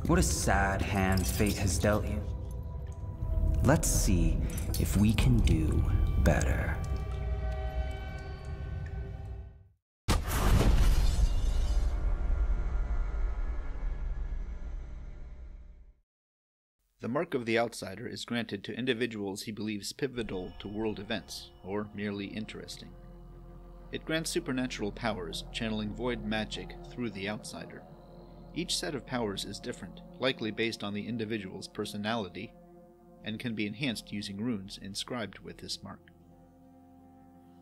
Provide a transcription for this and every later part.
What a sad hand fate has dealt you. Let's see if we can do better. The Mark of the Outsider is granted to individuals he believes pivotal to world events, or merely interesting. It grants supernatural powers, channeling void magic through the Outsider. Each set of powers is different, likely based on the individual's personality, and can be enhanced using runes inscribed with this mark.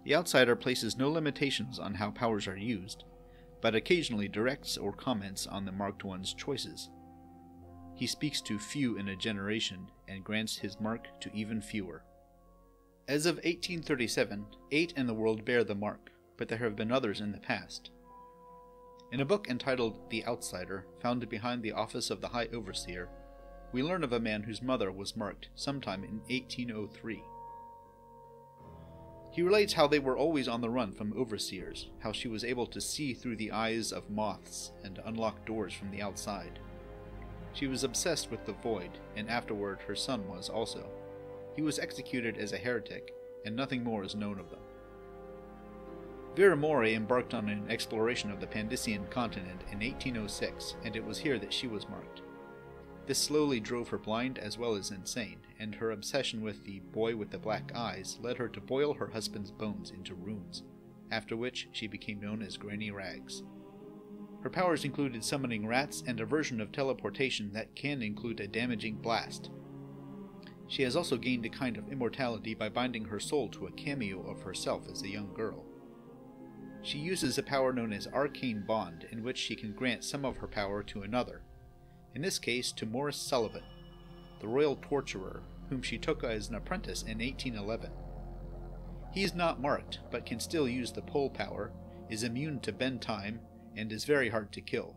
The Outsider places no limitations on how powers are used, but occasionally directs or comments on the marked one's choices. He speaks to few in a generation and grants his mark to even fewer. As of 1837, 8 in the world bear the mark, but there have been others in the past. In a book entitled The Outsider, found behind the office of the High Overseer, we learn of a man whose mother was marked sometime in 1803. He relates how they were always on the run from overseers, how she was able to see through the eyes of moths and unlock doors from the outside. She was obsessed with the void, and afterward her son was also. He was executed as a heretic, and nothing more is known of them. Vera Mori embarked on an exploration of the Pandician continent in 1806, and it was here that she was marked. This slowly drove her blind as well as insane, and her obsession with the boy with the black eyes led her to boil her husband's bones into runes, after which she became known as Granny Rags. Her powers included summoning rats and a version of teleportation that can include a damaging blast. She has also gained a kind of immortality by binding her soul to a cameo of herself as a young girl. She uses a power known as Arcane Bond, in which she can grant some of her power to another, in this case to Morris Sullivan, the royal torturer, whom she took as an apprentice in 1811. He is not marked, but can still use the pole power, is immune to bend time, and is very hard to kill.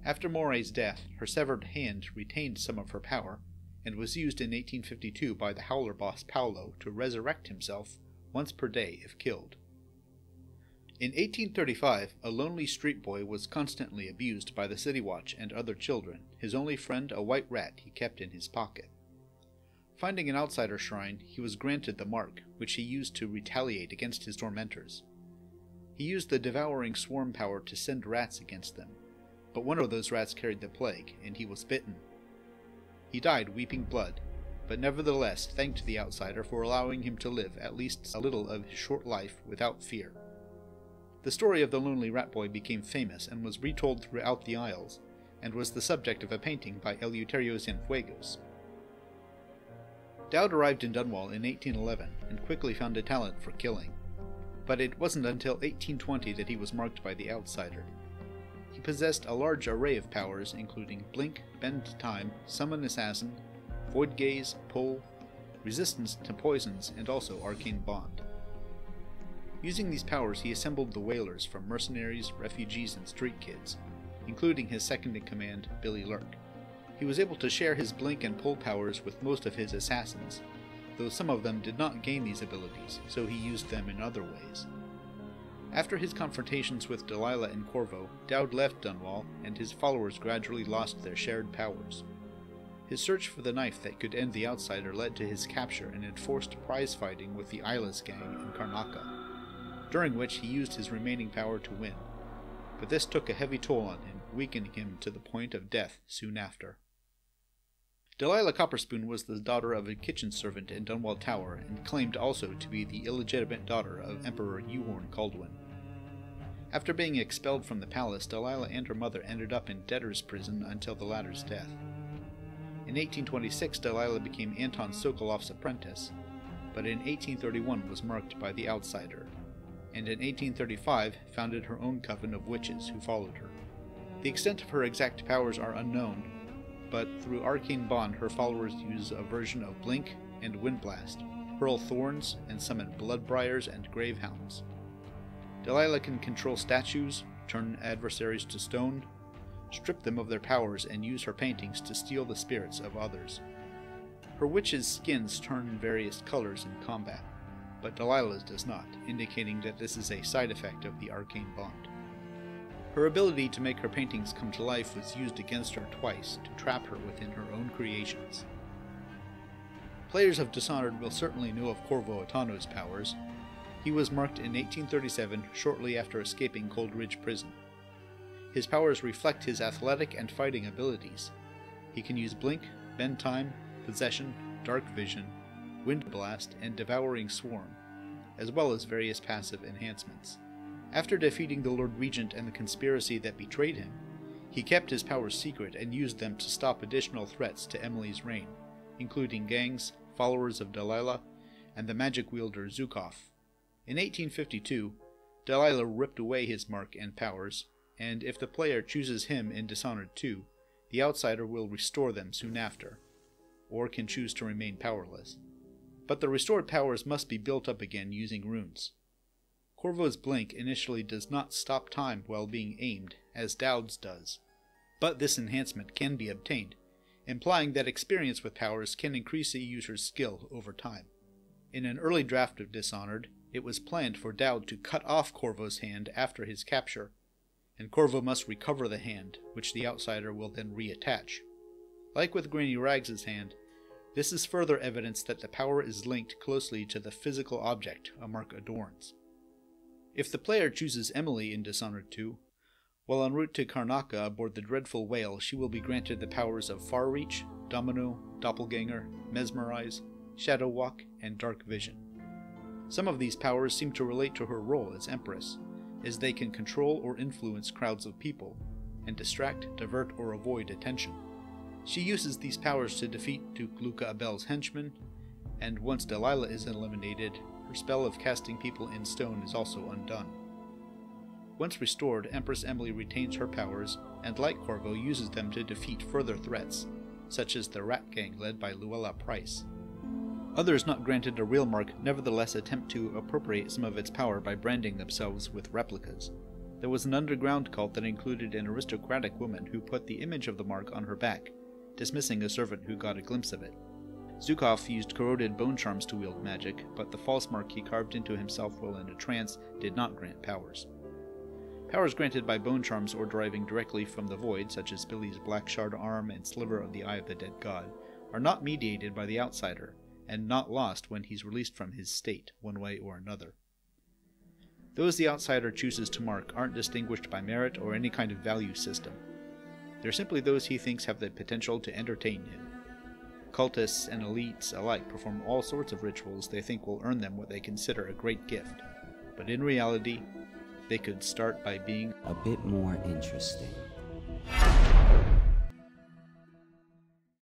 After Moray's death, her severed hand retained some of her power, and was used in 1852 by the Howler boss Paolo to resurrect himself once per day if killed. In 1835, a lonely street boy was constantly abused by the City Watch and other children, his only friend a white rat he kept in his pocket. Finding an outsider shrine, he was granted the mark, which he used to retaliate against his tormentors. He used the devouring swarm power to send rats against them, but one of those rats carried the plague, and he was bitten. He died weeping blood, but nevertheless thanked the outsider for allowing him to live at least a little of his short life without fear. The story of the lonely rat boy became famous and was retold throughout the Isles, and was the subject of a painting by Eleuterio Cienfuegos. Dowd arrived in Dunwall in 1811 and quickly found a talent for killing. But it wasn't until 1820 that he was marked by the outsider. He possessed a large array of powers, including Blink, Bend Time, Summon Assassin, Void Gaze, Pull, Resistance to Poisons, and also Arcane Bond. Using these powers, he assembled the Whalers from mercenaries, refugees, and street kids, including his second-in-command, Billy Lurk. He was able to share his Blink and Pull powers with most of his assassins, though some of them did not gain these abilities, so he used them in other ways. After his confrontations with Delilah and Corvo, Dowd left Dunwall, and his followers gradually lost their shared powers. His search for the knife that could end the outsider led to his capture and enforced prize fighting with the Eyeless gang in Karnaca, during which he used his remaining power to win. But this took a heavy toll on him, weakening him to the point of death soon after. Delilah Copperspoon was the daughter of a kitchen servant in Dunwall Tower, and claimed also to be the illegitimate daughter of Emperor Euhorn Caldwin. After being expelled from the palace, Delilah and her mother ended up in debtor's prison until the latter's death. In 1826, Delilah became Anton Sokolov's apprentice, but in 1831 was marked by the outsider, and in 1835 founded her own coven of witches who followed her. The extent of her exact powers are unknown, but through Arcane Bond her followers use a version of Blink and Windblast, hurl thorns, and summon Bloodbriars and Gravehounds. Delilah can control statues, turn adversaries to stone, strip them of their powers, and use her paintings to steal the spirits of others. Her witches' skins turn in various colors in combat, but Delilah's does not, indicating that this is a side effect of the Arcane Bond. Her ability to make her paintings come to life was used against her twice to trap her within her own creations. Players of Dishonored will certainly know of Corvo Attano's powers. He was marked in 1837, shortly after escaping Cold Ridge Prison. His powers reflect his athletic and fighting abilities. He can use Blink, Bend Time, Possession, Dark Vision, Wind Blast, and Devouring Swarm, as well as various passive enhancements. After defeating the Lord Regent and the conspiracy that betrayed him, he kept his powers secret and used them to stop additional threats to Emily's reign, including gangs, followers of Delilah, and the magic wielder Zukov. In 1852, Delilah ripped away his mark and powers, and if the player chooses him in Dishonored 2, the outsider will restore them soon after, or can choose to remain powerless. But the restored powers must be built up again using runes. Corvo's Blink initially does not stop time while being aimed, as Dowd's does, but this enhancement can be obtained, implying that experience with powers can increase a user's skill over time. In an early draft of Dishonored, it was planned for Dowd to cut off Corvo's hand after his capture, and Corvo must recover the hand, which the outsider will then reattach. Like with Granny Rags' hand, this is further evidence that the power is linked closely to the physical object a mark adorns. If the player chooses Emily in Dishonored 2, while en route to Karnaca aboard the Dreadful Whale, she will be granted the powers of Far Reach, Domino, Doppelganger, Mesmerize, Shadow Walk, and Dark Vision. Some of these powers seem to relate to her role as Empress, as they can control or influence crowds of people, and distract, divert, or avoid attention. She uses these powers to defeat Duke Luca Abel's henchmen, and once Delilah is eliminated, her spell of casting people in stone is also undone. Once restored, Empress Emily retains her powers, and like Corvo, uses them to defeat further threats, such as the Rat Gang led by Luella Price. Others not granted a real mark nevertheless attempt to appropriate some of its power by branding themselves with replicas. There was an underground cult that included an aristocratic woman who put the image of the mark on her back, dismissing a servant who got a glimpse of it. Zukov used corroded bone charms to wield magic, but the false mark he carved into himself while in a trance did not grant powers. Powers granted by bone charms or deriving directly from the void, such as Billy's black shard arm and sliver of the eye of the dead god, are not mediated by the outsider, and not lost when he's released from his state, one way or another. Those the outsider chooses to mark aren't distinguished by merit or any kind of value system. They're simply those he thinks have the potential to entertain him. Cultists and elites alike perform all sorts of rituals they think will earn them what they consider a great gift, but in reality, they could start by being a bit more interesting.